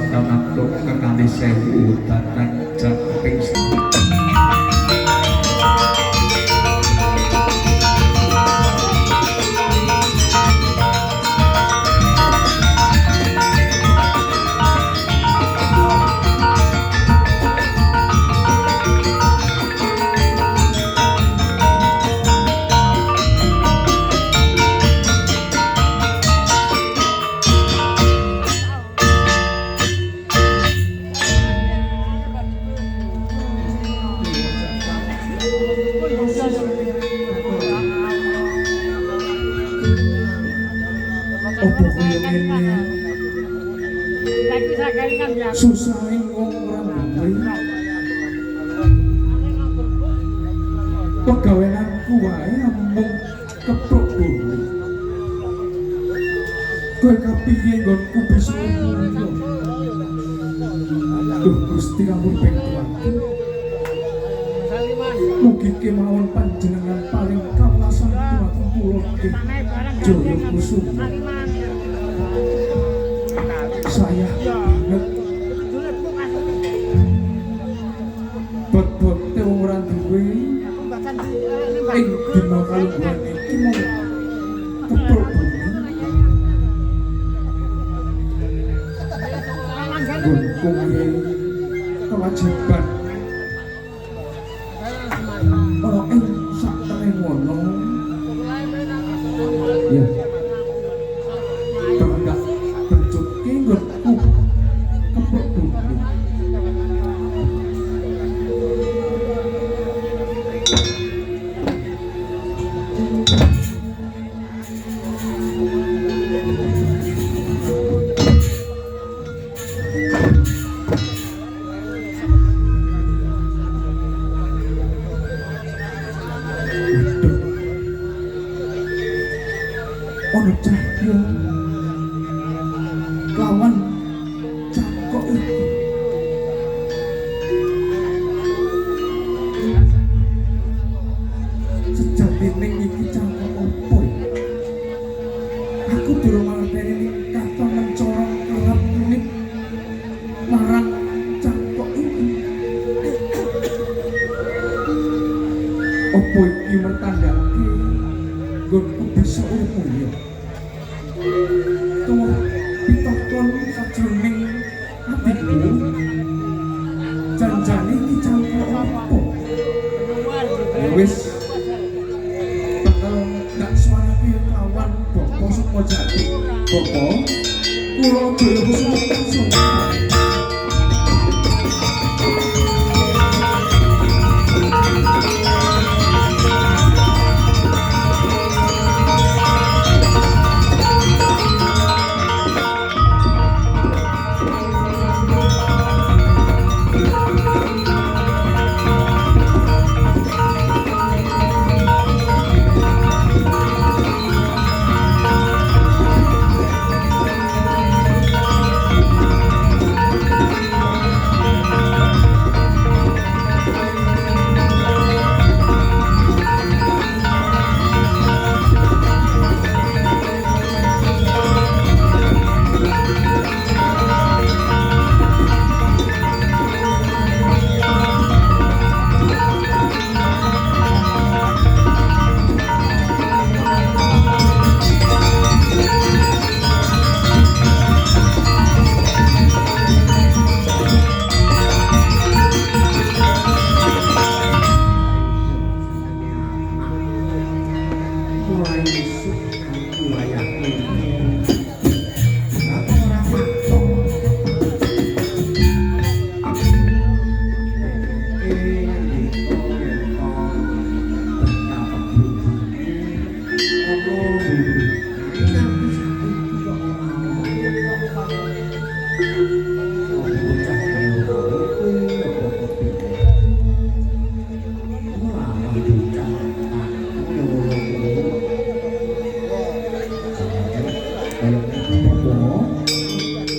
sabda natuk kekalih sewu datang japing susah wong ora duwe pegaweanku wae amung keprok bumi kowe kapiye nggonku bisa mulya duh Gusti ampun ping tuanku mugi kemawon panjenengan paling kawasan dhumateng kula Jaya Kusuma saya inget bot-bote wong ora duwe ing dina kalungguhan iki mau keprok bumi kewajiban ora ing saktere ngono ya tendak bencut ki nggonku keprok bumi ono cahya lawan cangkok iki sejatine iki cangkok opo aku durung ngerteni katon mencorong kerap kuning marang cangkok iki opo iki mertandake nggonku bisa urip mulya tuwa pitakon sajroning atiku janjane iki cangkok opo wis bakal gak suarake kawan Bapak Sukmajati Bapak kula Jaya Kusuma langsung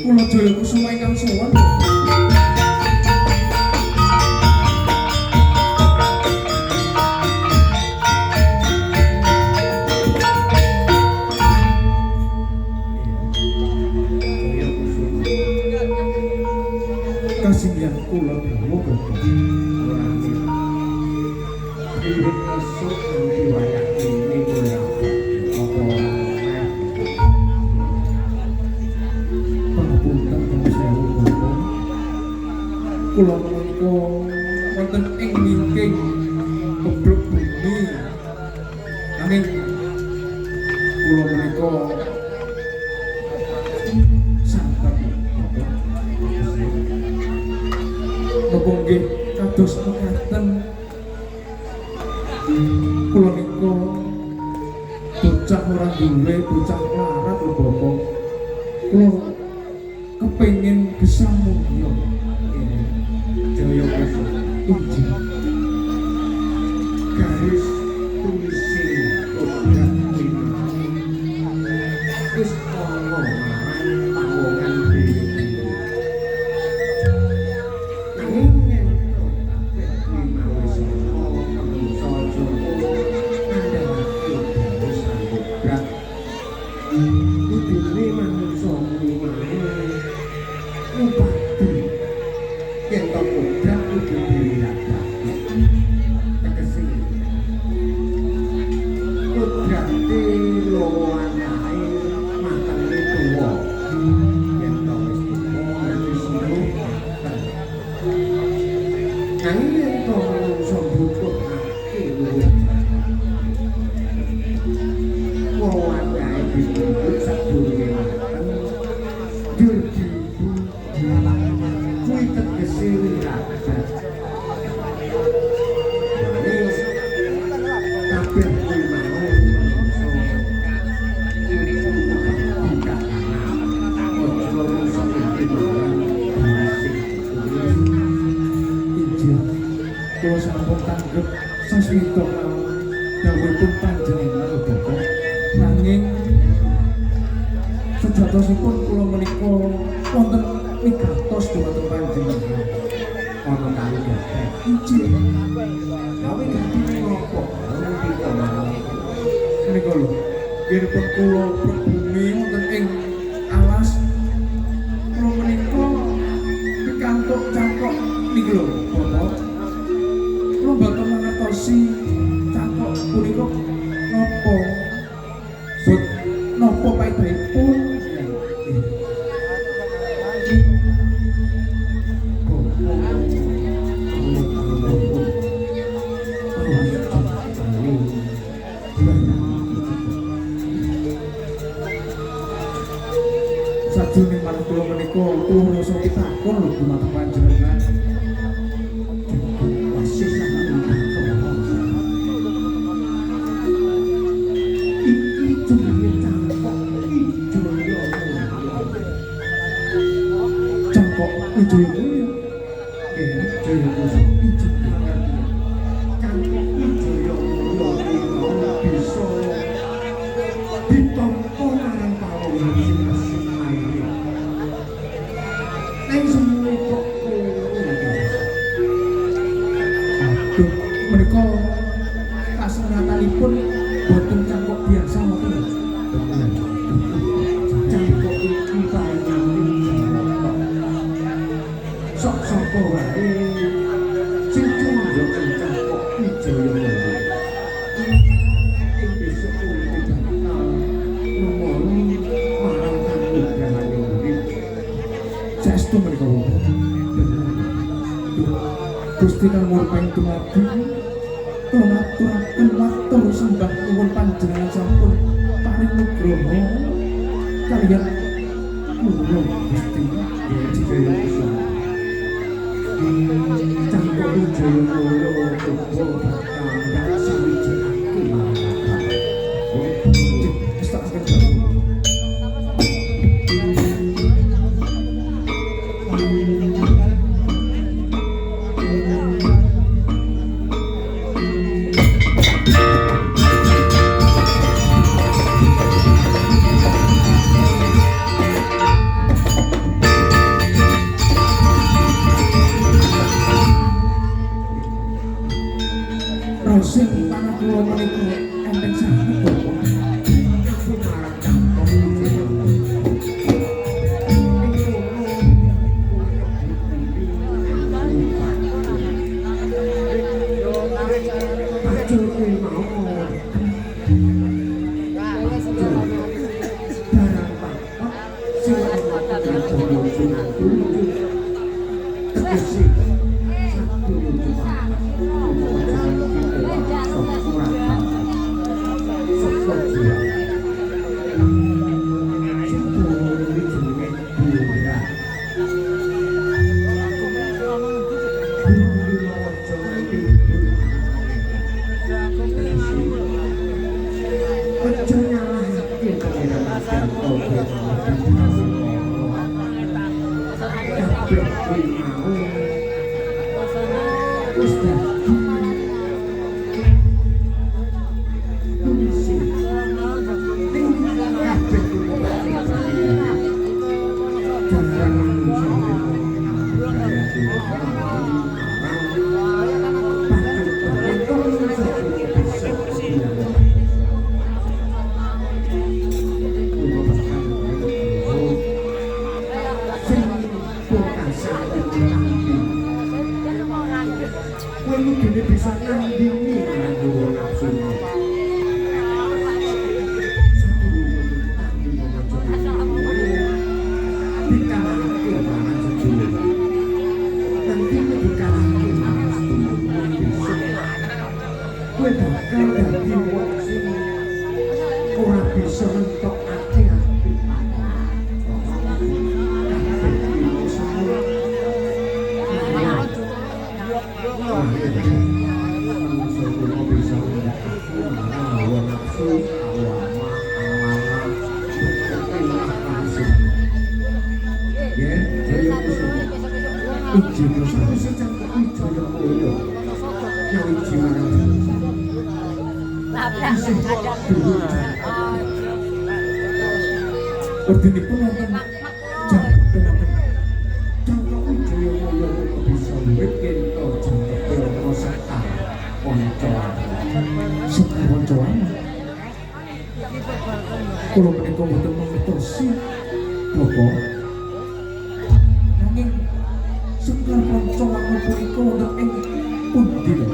Kula Jaya Kusuma ingkang sowan. kasinggihan kula dawuh Bapak. Wiwit esuk nganti wayah ini kowe apa Pangapunten kang sewu Bapak. Kula menika wonten ing wingking keblok bumi. Nanging kula menika sampun Bapak. Napa nggih kados mekaten kula nika bocah ora duwe bocah larat lho Bapak. Kula kepengin gesang mulya. Jaya Gusti. Injil Garis tulisin kodrat lima. Wis ana pawongan dhewe. Nanging yen kabeh kuwi mau wis ana manungsa Jawa andhake garis kodrat. Kudune manungsa kuwi wae ngupati yen to kodrat kudu dilatih. Tegese kodrate loanae matane tuwa yen to wis tuwa wis seluruh nanging yen to manungsa butuhake luwih loanae dituntut sadurunge mateng dirdi kuwi tegese wiratah. Kabeh kuwi mau manungsa tidak ojo manungsa pikiran sing Injil kula sampun tanggep saswita dawuhipun panjenengan lho Bapak. Nanging sejatosipun kula menika wonten wigatos dhumateng panjenengan. ana kali kabeh. Injil Gawe ganti ngopo? Kita mau menika lho nggih kula bumi wonten ing alas kula menika pikantuk cangkok niki lho Bapak. Kula boten mangertosi cangkok punika napa. Bot napa paidahipun. Sajroning manah kula menika kula rasa pitakon lho dumateng panjenengan. Wasih sama iki jenenge cangkok ijo yo. Cangkok ijo mulya. Jaya Gusti Injil cangkok ijo yo bisa ditampa marang pawongan sing asmaine. Nang semua kok Aduh, menika kasengatanipun boten cangkok biasa ngoten lho. cangkok iki paling sok sapa wae sing condhong cangkok ijo yo. Ing besok kuwi bakal nemoni marang kanugrahane urip. Saestu menika Bapak. Gusti kang murpeng dumadi kula ngaturaken matur sembah nuwun panjenengan sampun paring nugraha kaliyan kula Gusti. Jaya Gusti. Cangkok ijo yo tuwa bakal sawijining marang Wis tak sekedhap. Sing panah kula menika enten sanget Bapak. dengan tujuh tegesi satu rumah jangan kita sempurna seperti bisa nandingi nganggo nafsu ora bisa mentok ati-ati Ordinipun wonten jangkep Wijaya bisa bikin jangkep Rosata koncoan suka koncoan kalau menika mboten mengetosi Bapak nanging sekar koncoan menika wonten ing pundi lho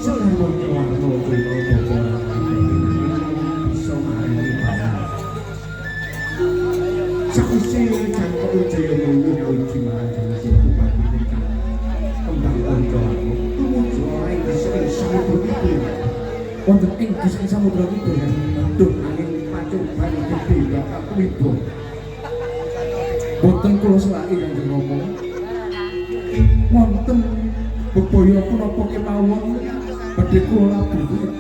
sekar koncoan menika Bapak bisa maringi bahan sakwise jangkep Wijaya uji marang Bupati Nikah kembang koncoan tumuju ing desa Samudra Kidul wonten ing desa Samudra Kidul duh angin pacoban gedhe Bapak Wibo boten kula selaki kanjeng Rama wonten bebaya punapa kemawon badhe kula labuhi nggih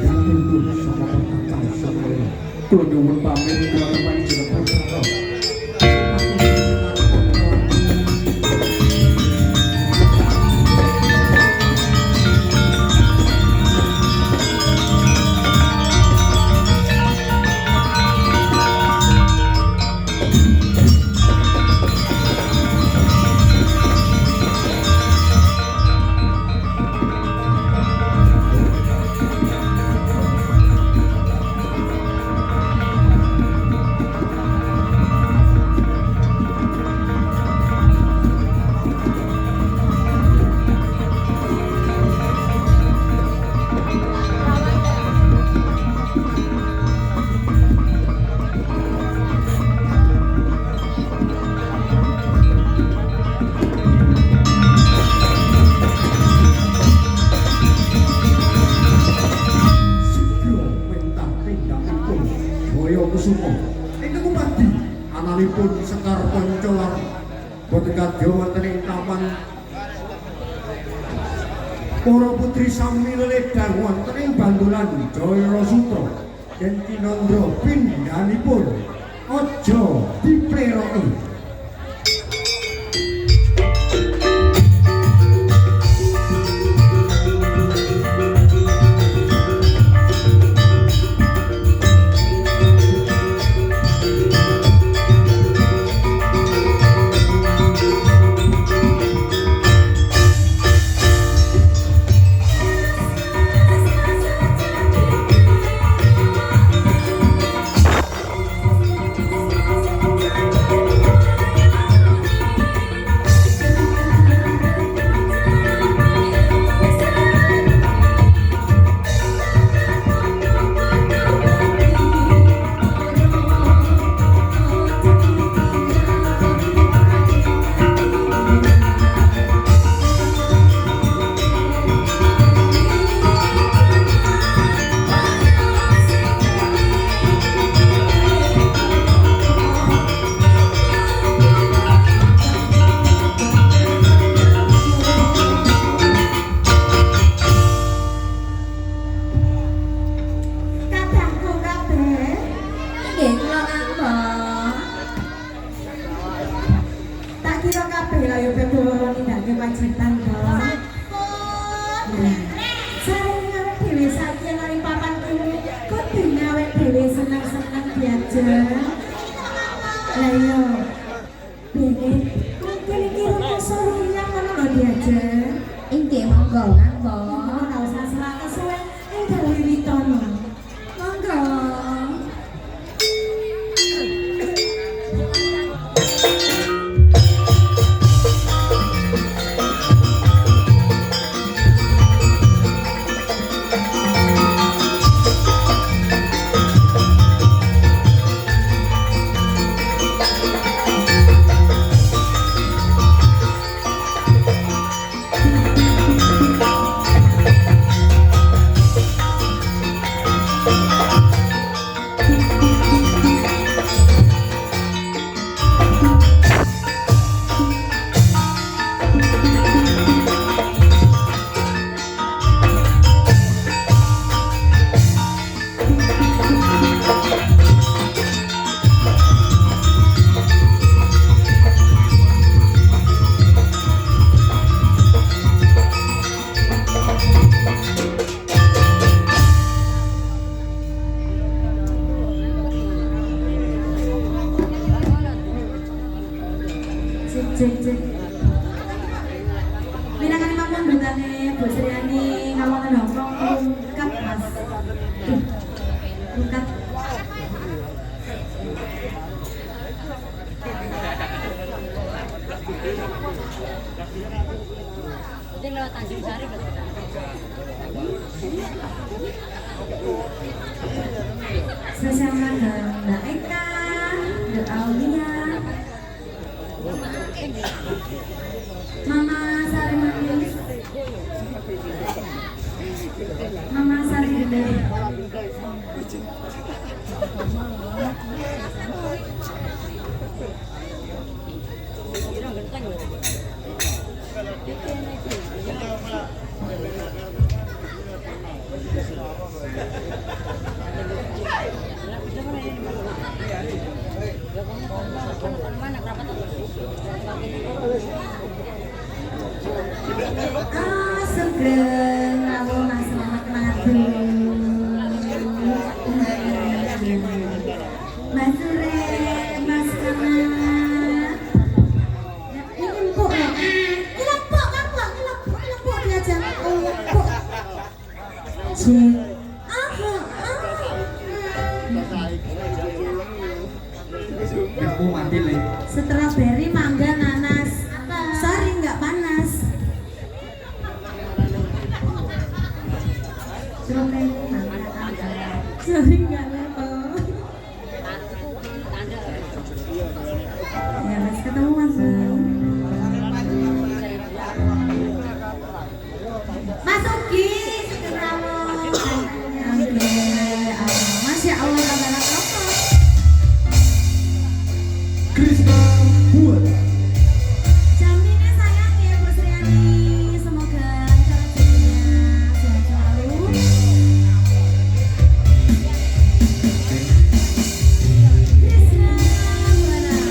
dhateng sama pertantang sakala kula nyuwun pamit kula panjenengan ananipun Sekar Koncoan boten kadya wonten ing taman para putri sami leledang wonten ing bandolan Jaya Rasutra yen kinandra pindhanipun aja dipleroki kewajiban dong. Nah, sareng awake dhewe saiki nang papan kuwi kudu awake dhewe seneng-seneng diajar. Lah yo. Bene, mungkin iki rumah suruh yang ngono lho diajar. Inggih monggo nganggo. Ora usah selak kesuwen ing dalu wiwitono. Monggo. Cek. Minangkani mawon bendane Bu Sriani ngawonten Hongkong lungkat Mas. Lungkat. Itu lewat Tanjung Sari berarti. Spesial kangge Mbak Eka, Mbak Aulia, Mama Sari Manis, Mama Sari Gede. Sugeng lalu Mas Selamat madu Mas Sure, Mas Kama. Ini empuk ya? Ini empuk diajak. Oh, empuk. Cek. Kamu mati le. Strawberry, mangga, nanas. Sorry nggak panas. Strawberry, mangga, nanas. Sorry nggak level. Ya mas ketemu mas. Mas Ugi, ketemu. Oke, Masya Allah kabar apa? Krisna buat. Jaminnya sayang ya Bu Sriani, semoga acara rezekinya sehat selalu. Krisna Buana.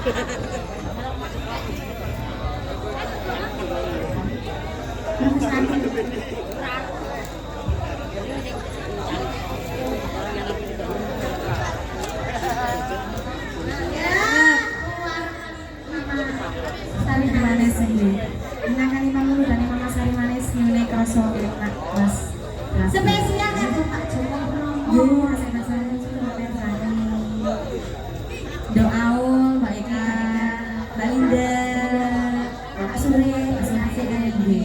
Sari manis ini. Enakan Imam Mulu dan Imam Sari manis ini kroso enak mas. Spesial itu Pak Joko Bromo. Rasanya sudah berani. Doaul, Mbak Eka, Mbak Linda, Pak Suri, masing-masing ada di.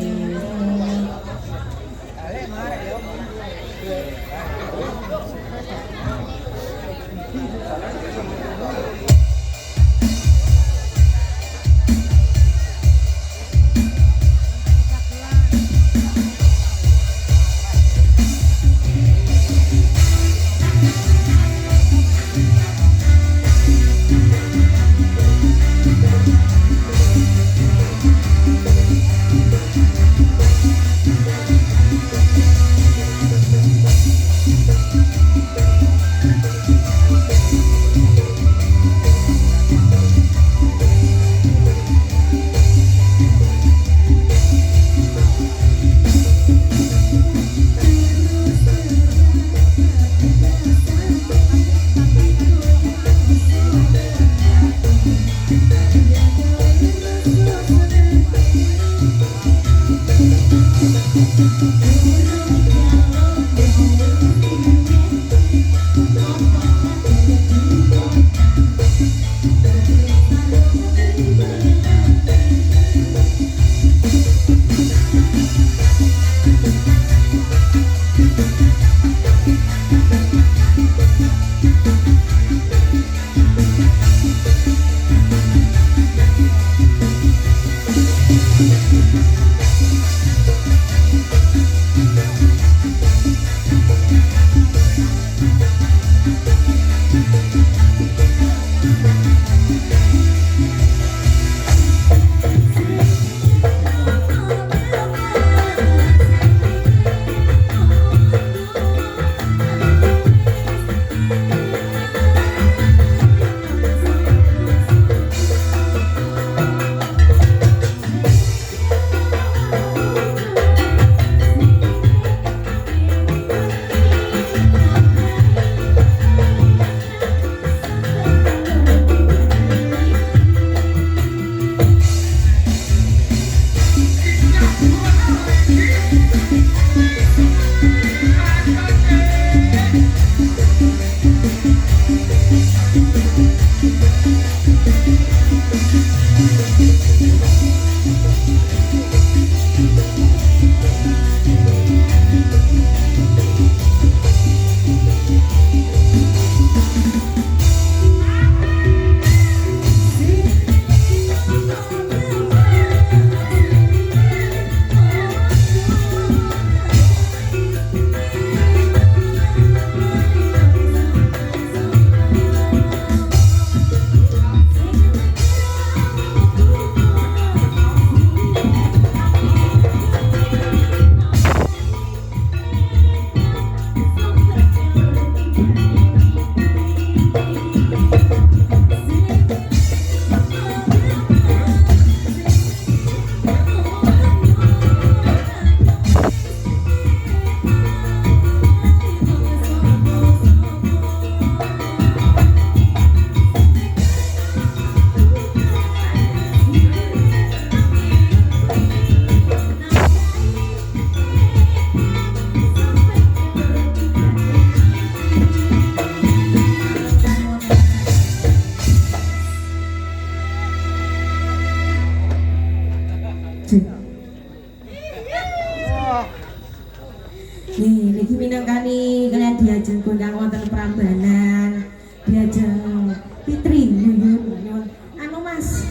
Nih, niki minangkani kalian diajeng kondang wonten Prambanan, diajeng Fitri Yuyun. Anu Mas,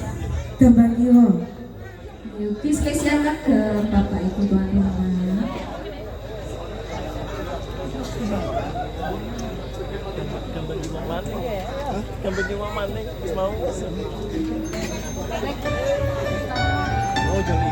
gambar kiwa. Yuki spesial kan ke Bapak Ibu tuan rumah. Gambar di mana mau? Oh jadi.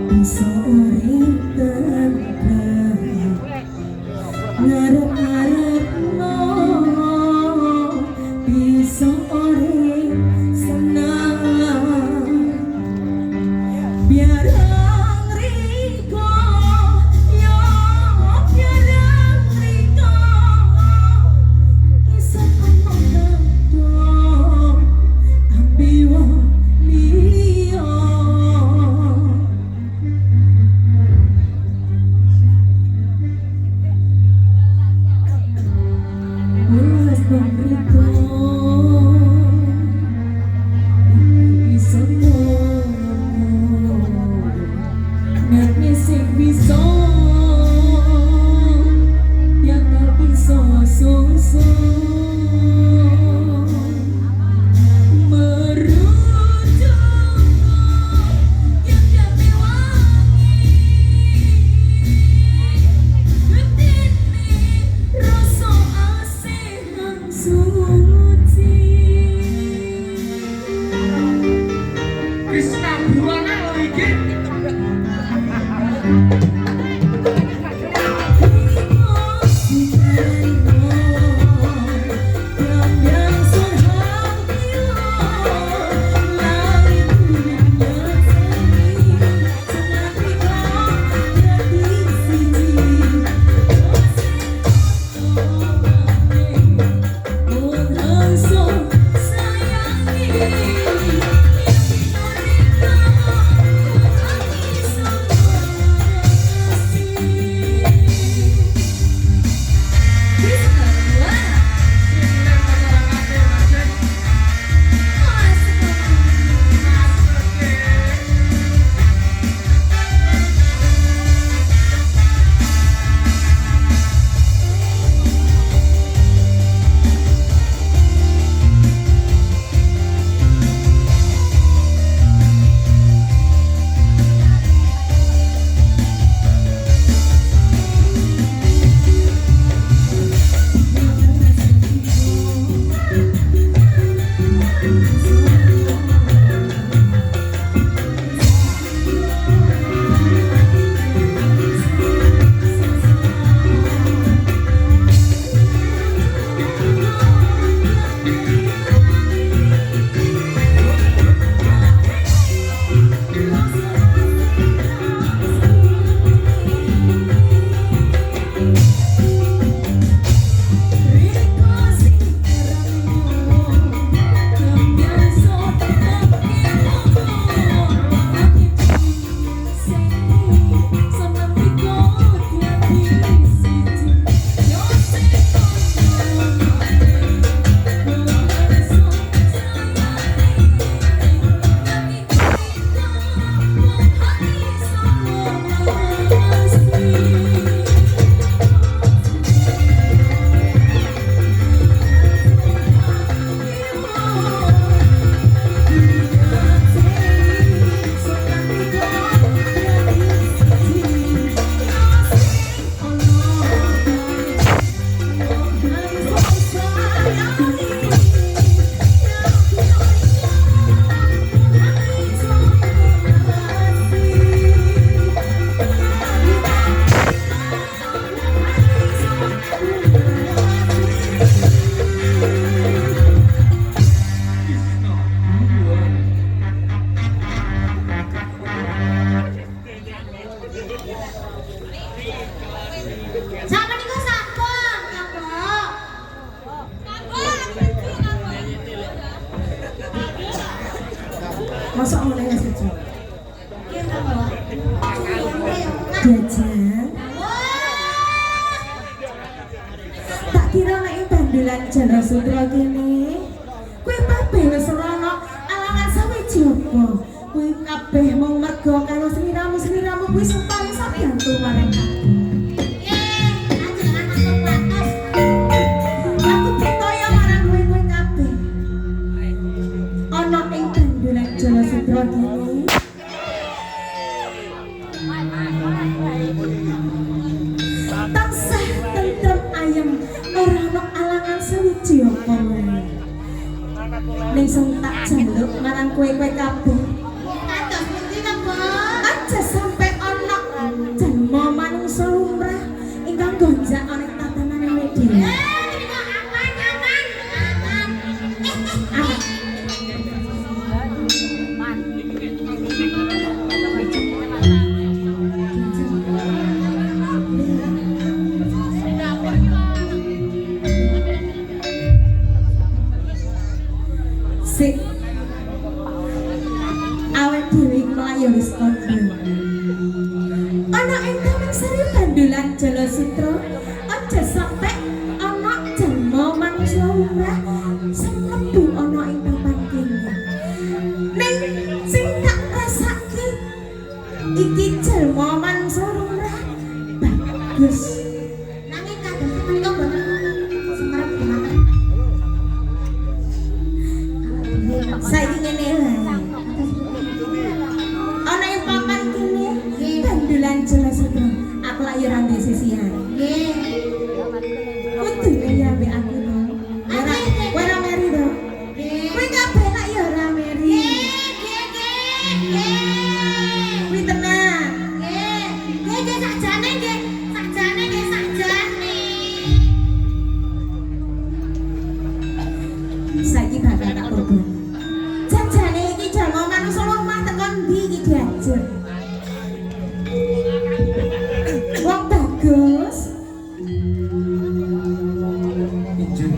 bisa urip tentrem ngarep-ngarepno bisa urip senang biar riko yo biar riko isep ana dong ambiwa liya wes berito bisa yang tak bisa susu merujuk yang jadi wangi getini rasa asih nang suci Krishna Buana iki Masa mulai ngasih cuy? Jajan. Tak kira nek tandulan Jana Sutra kene. Kowe kabeh wis rono alangan sawiji apa? Kowe kabeh mung mergo karo sliramu-sliramu wis paling sabantu marang aku. Aku percaya marang kowe kabeh. Ana ing tandulan Jana Sutra kene. Tansah tentrem ayem ora ana alangan sawiji apa wae. Ning sing tak jaluk marang kowe kabeh. Aja sampe Sambung. Ana ing Taman Sari Bandulan Jalasutra, aja sampe ana jalma manungsa lumrah sing mlebu ana ing papan kene. Ning sing tak rasake iki jalma manungsa lumrah bagus. Nanging kadang menika boten semerep banget. Saiki ngene wae. Ana ing papan kene Bandulan Jalasutra. Aku lak yo ra ndek sisihan. Nggih. Kudu ya mbek aku to. Kowe ra meri to? Nggih. Kowe kabeh lak yo ra meri. Nggih. Kuwi tenan. Nggih. Nggih sakjane nggih. Sakjane nggih sakjane. Saiki bakal tak turun. Jajane iki jalma manungsa lemah tekan ndi iki diajar. Wong bagus. Ijen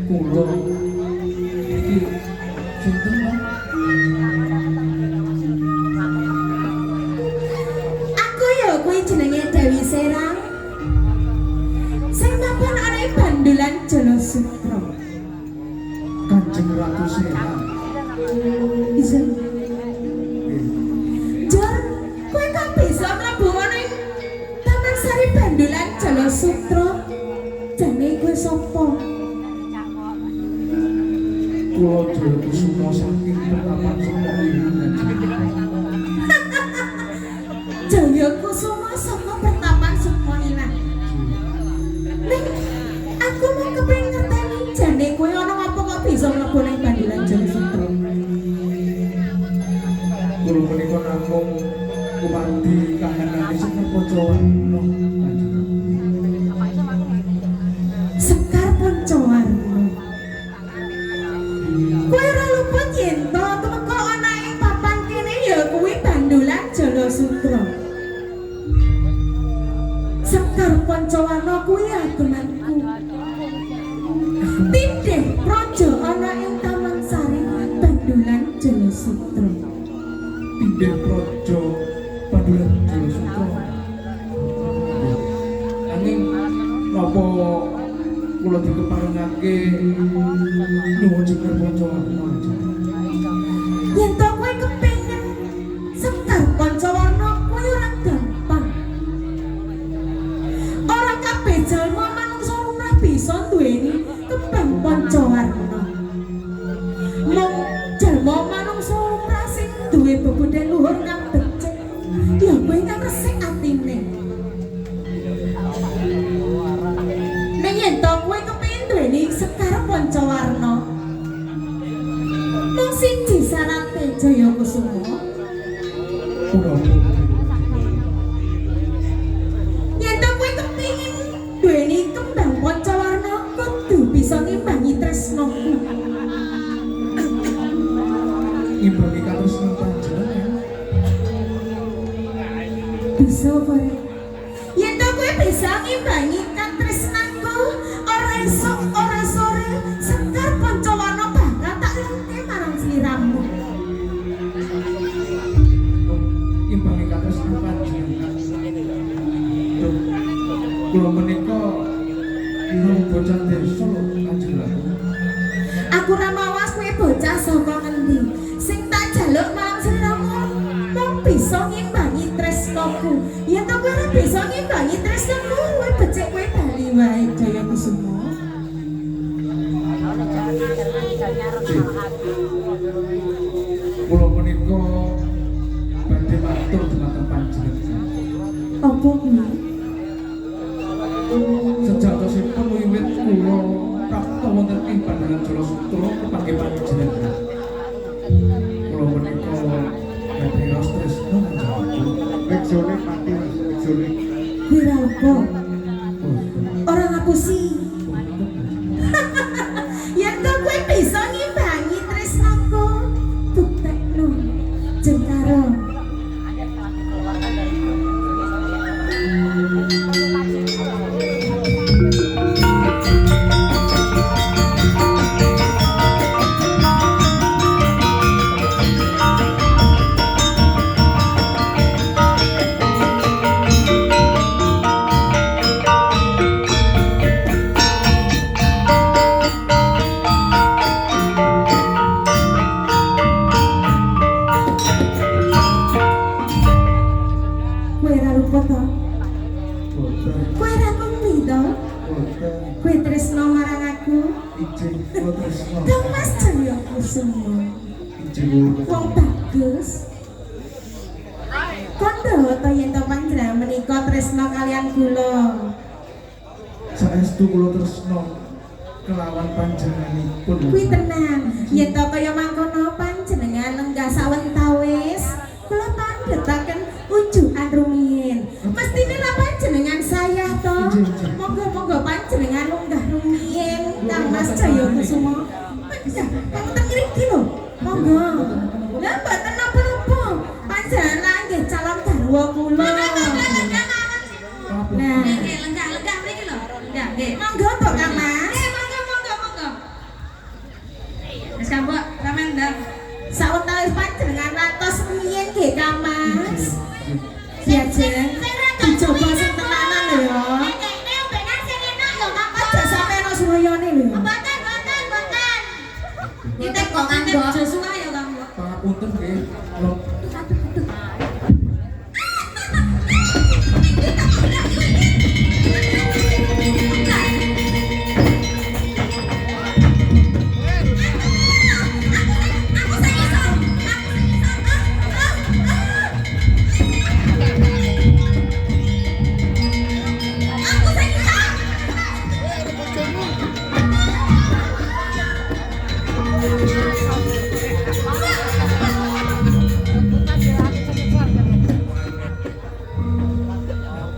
kula iki sinten Pak? Aku ya kuwi jenenge Dewi Serang. Sing mapan ana ing Bandulan Jalasutra. Kanjeng Ratu Serang. Ijen. Jor, kowe kok bisa mlebu ana ing Taman Sari Bandulan Jalasutra? Jane kowe sapa? Kula Jaya Kusuma saking Pertapan Sukma Jaya Kusuma saka Pertapan Sukma Ilang. Ning aku mau kepengin ngerteni jane kowe ana apa kok bisa mlebu ning Bandulan Jalasutra? Kula menika namung kumandi kahanane Sekar Pancawarna. Sekar Pancawarna. Kowe ora luput yen to temeka ana ing papan kene ya kuwi Bandulan Jalasutra. Sekar Pancawarna kuwi agemanku. Tindih praja ana ing Taman Sari Bandulan Jalasutra. Pindhih Praja Bandulan Jalasutra. Nanging napa kula dikeparengake nyuwun Sekar Pancawarna. Yen to kowe kepengin Sekar Pancawarna kuwi ora gampang. Ora kabeh jalma manungsa lumrah bisa duweni kembang Pancawarna. Mung jalma manungsa lumrah sing duwe bebodhen luhur kang becik, ya kowe kang resik atine. Ning yen to kowe kepengin duweni Sekar Pancawarna, mung siji sarate Jaya Kusuma. Kula Yen to kowe kepengin duweni kembang Pancawarna, kudu bisa ngimbangi tresnaku. ngimbangi katresnan panjenengan. Bisa kowe. Yen to kowe bisa ngimbangi katresnanku, ora esuk ora sore Sekar Pancawarna bakal tak lengke marang sliramu. Ngimbangi katresnan panjenengan. Duh, kula menika ilmu bocah desa lho Kanjeng Ratu. Aku ora mawas kowe bocah saka ngendi. Sing tak jaluk marang sliramu mung bisa ngimbangi tresnaku. Yen to kowe ora bisa ngimbangi tresnaku, kowe becik kowe bali wae Jaya Kusuma. Kula menika badhe matur dhumateng panjenengan. Apa kuwi? Sejatosipun wiwit kula prapta wonten ing Bandulan Jalasutra kepanggih panjenengan. Kula menika badhe raos tresna panjenengan. Reksone pati reksone. Kuwi apa? Ora ngapusi. Yen to kowe bisa ngimbangi tresnaku, buktekno jengkaro. apa to? Boten, Kowe ra kuwi to? boten, Kowe tresno marang aku? ijin kula tresno. Kang Mas Jaya Kusuma. Ijin Wong bagus. Kondo to yen to panjenengan menika tresno kalian kula. saestu kula tresno kelawan panjenenganipun. Kuwi tenan. Yen to kaya mangkono panjenengan lenggah sawentawis, kula pandhetaken unjukan rumiyin. Mestine lah panjenengan saya to. Monggo-monggo panjenengan lenggah rumiyin Kang Mas Jaya Kusuma. Ya, kamu teng ngriki lho. Monggo. Lah mboten napa-napa. Panjenengan nggih calon garwa kula. Nah, Lenggah mriki lho. Lenggah nggih. monggo to Kang Mas. Monggo. Wis Mbok, sampean ndang. Sawetawis panjenengan ratos rumiyin nggih Kang Mas. Diajeng dicoba sing tenanan lho ya. Aja sampe ana suwayane lho. Kita kok ngambok. Joshua ya Kang Mbok. Pangapunten nggih. Kula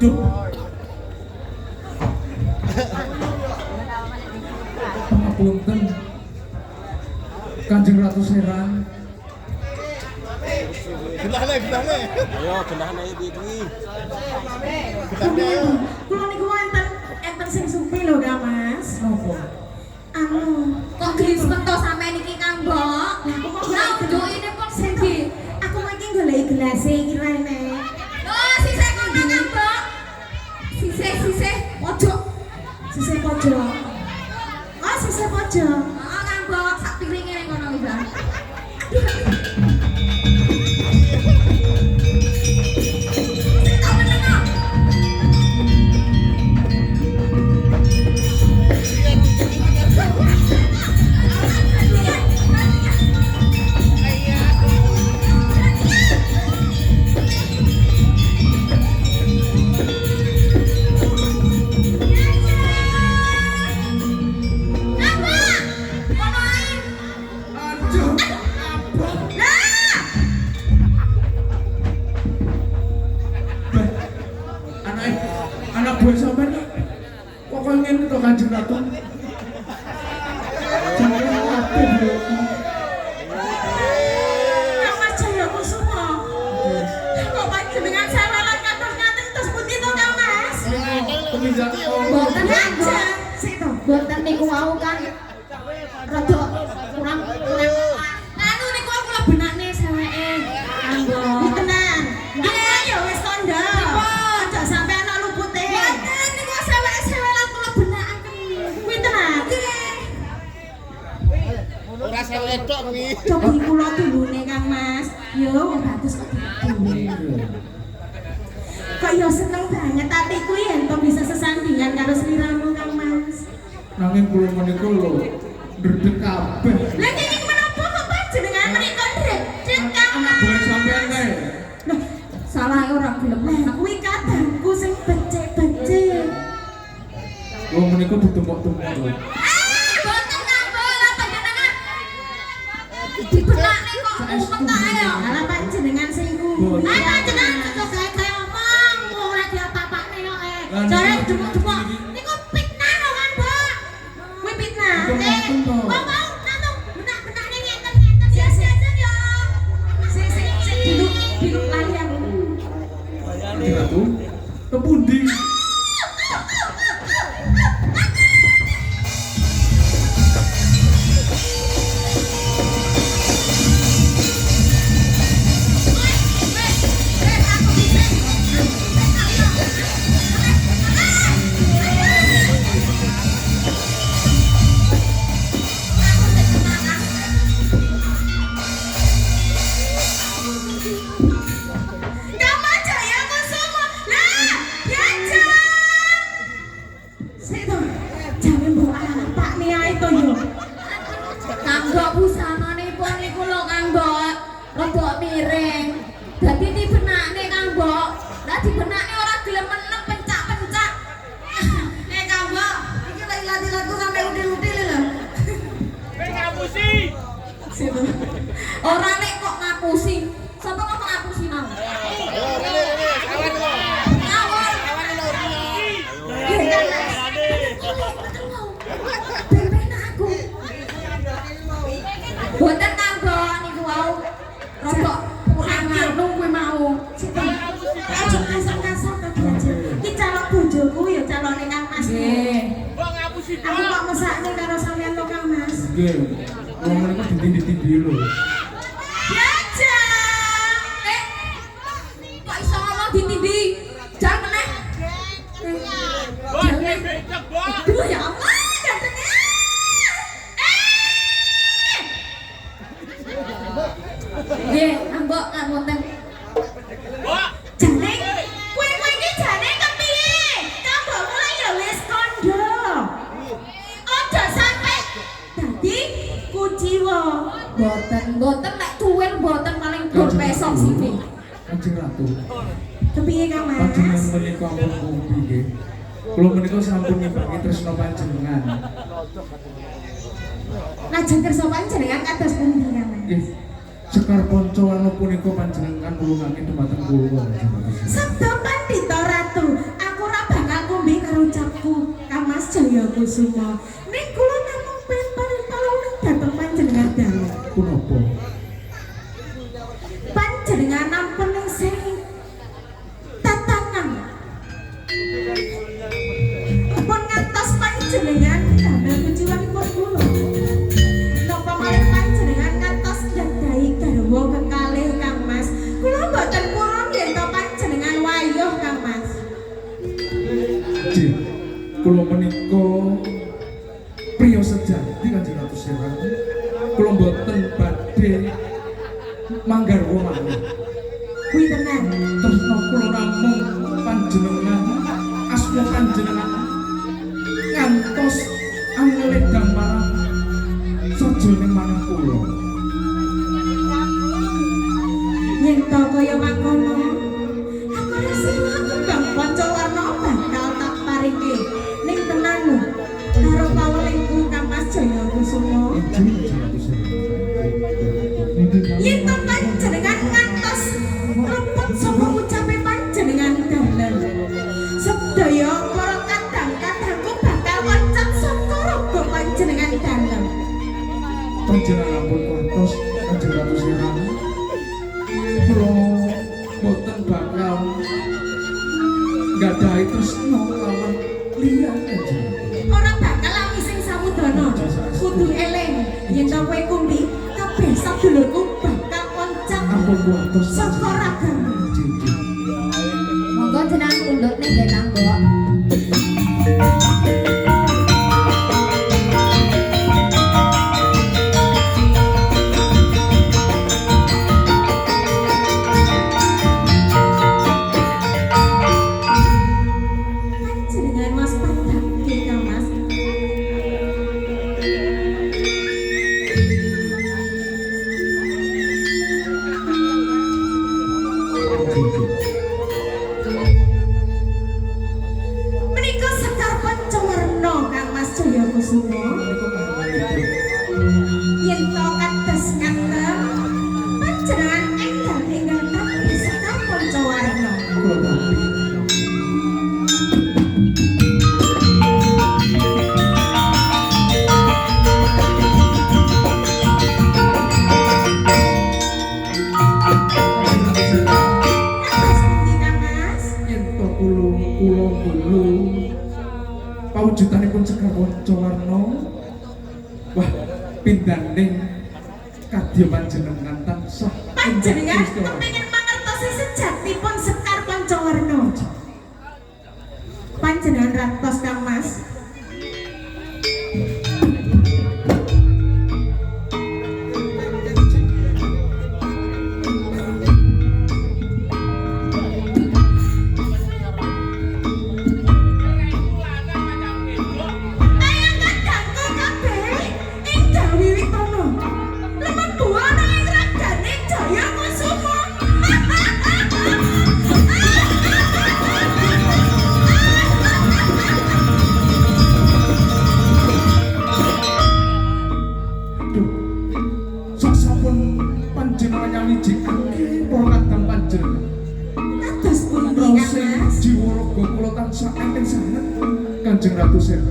Duh. Pangapunten. Kanjeng Ratu Serang. Genahne. Ayo, genahne iki kuwi. Kula niku enten sing supi lho Kang Mas. Napa? Anu, Kok gelis metu sampean iki Kang Mbok? Lah ini pun sing aku mangke goleki gelase iki rene. Oh, sisih kok Kang Mbok. Sisih pojok. Sisih pojok. Oh, sisih pojok. Oh, Kang Mbok, sak piringe ning kono wis. Anak buah sampean kok koyo ngene to Kanjeng Ratu? Jangan kabeh lho. Kang Mas Jaya Kusuma. Kok panjenengan sawelan ngatur-ngatur terus pundi to Kang Mas? Peminjak Mboten Aja. Sik to. Mboten niku wau kan. Rada kurang. Anu niku aku lho benakne seweke. Kang Mbok. Iki tenan. Nggih, ya wis tondo. Aja sampe ana lupute. Mboten niku sewek-sewelan kula benakaken. Kuwi tenan. Ora sewek tok kuwi. Coba kula dulune Kang Mas. Yo wong bagus kok dulu. Kok yo seneng banget atiku yen to bisa sesandingan karo sliramu Kang Mas. nanging kula menika lho ndredeg kabeh. Lah iki menapa kok panjenengan menika ndredeg Kang Anak Mas? buah sampean kae. Loh, Salah ora gelem. lah kuwi kadangku sing becik-becik. Wong menika ditumpuk-tumpuk lho. Mboten Kang Mbok, lah panjenengan. Dibenakne kok umek ae. Ala panjenengan sing kuwi. Boten. Ah panjenengan kok gawe omong ora diapa-apane kok. Lah, Jare niku- demuk-demuk. Niku fitnah lho Kang Mbok. Kuwi fitnah. Niku ngoten to. Mau nanu benak-benakne ngeten-ngeten biasa-biasa yo. Sik diluk lali aku. Kanjeng Ratu, kepundi? Kang Mas Jaya Kusuma. Lah dibenake ora gelem meneng pencak-pencak. Kanggo iki lek ilat-ilatku sampe udil-udil lho. Ngapusi. Ora nek kok ngapusi. Sapa kok ngapusi mau? Ayo, rene, kawan lho. Ngawur. Kawan lho rene. Ben aku. Boten kanggo niku wau. Rodok kurang anu kuwi mau. Aja kasar-kasar to Ki. Ki calon bojoku ya calone Kang Mas. Nggih. Mbok ngapusi, Aku kok mesakne karo sampean to Kang Mas. Nggih. Wong menika ditindih-tindih lho. Kok iso ngomong ditindih? Jangan meneh. Mbok becek, Mbok. Aduh ya Allah, gantengnya. Nggih, ambok ngapunten. Mbok. Jane, kowe iki jane kepiye? Kambok mulai ya wis kondo. Aja sampe dadi kuciwa. Boten nek tuwil boten paling gur besok sini. Kanjeng Ratu. Kepiye Kang Panjenengan Mas? menika ampun pundi nggih. Kula menika sampun nimbangi tresna panjenengan. Lajeng kersa panjenengan kados pundi Kang Mas? Nggih. Sekar Panca Warna punika panjenengan nulungaken dhumateng kula. Sabda Pandhita Ratu, aku ora bakal kumbi karo ucapku Kang Mas Jaya Kusuma. Ning kula namung pengen paring dhateng panjenengan dalem. Punapa? Panjenengan ampun ning sing tatanan. Pun ngantos panjenengan damel kuciwanipun kula. Napa malih panjenengan ngantos ndadahi garwa kekalih Kang Mas. Kula boten purun yen to panjenengan wayuh Kang Mas. Nggih. Kula menika priya sejati Kanjeng Ratu Seran. Kula mboten badhe manggarwa malih. Kuwi tenan. Tresna kula namung panjenengan asma panjenengan ngantos angele gambaran sajroning manah kula. Yen to kaya mangkono, aku rasane Kang Panca Warna bakal tak paringi. Ning tenan lho, karo pawelingku Kang Mas Jaya Kusuma. Yen to panjenengan ngantos luput saka ucape panjenengan dalem. Sedaya para kadang-kadangku bakal koncap saka raga panjenengan dalem. Panjenengan ampun kantos Kanjeng Ratu Seran. Kula boten bakal nggadahi tresna kelawan liyan Kanjeng Ratu. Ora bakal lami sing samudana. Kudu eling yen to kowe kumbi kabeh sadulurku bakal koncap Ampun kuatos saka ragamu. Jinjing. Monggo jenengan pundhut ning nggih Kang Mbok. Panjenengan Mas padhake Kang Mas. Jinjing. Menika Sekar Panca Warna Kang Mas Jaya Kusuma. Menika panjenengan Yen to kados ngaten, panjenengan enggal ninggalaken Sekar Panca Warna. kula tampi. Kados pundi Kang Mas? Yen to kula dulu pawujudanipun Sekar Panca Warna. Wah, pindaning kadya panjenengan tansah Panjenengan Gusti Allah. kepengin mangertosi sejatipun Sekar Panca Warna. Panjenengan rantos Kang Mas. Ayang kadangku kabeh ing Jawi Witono. Lemah buana ing ragane Jaya Kusuma. kula tansah enten sanget Kanjeng Ratu Sena.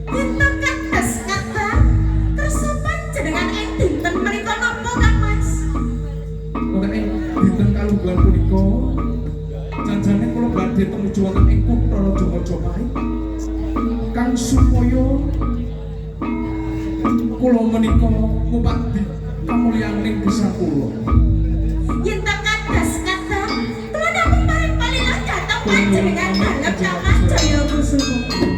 Dinten kados kabar kersa panjenengan ing dinten menika napa Kang Mas? Wonten ing dinten kalungguhan punika janjane kula badhe tumuju wonten ing kutha Raja Majapahit kang supaya kula menika ngupati kamulyaning desa kula. Yen tak kados kabar kula namung paring palila dhateng panjenengan dalem Kang Mas Jaya Kusuma.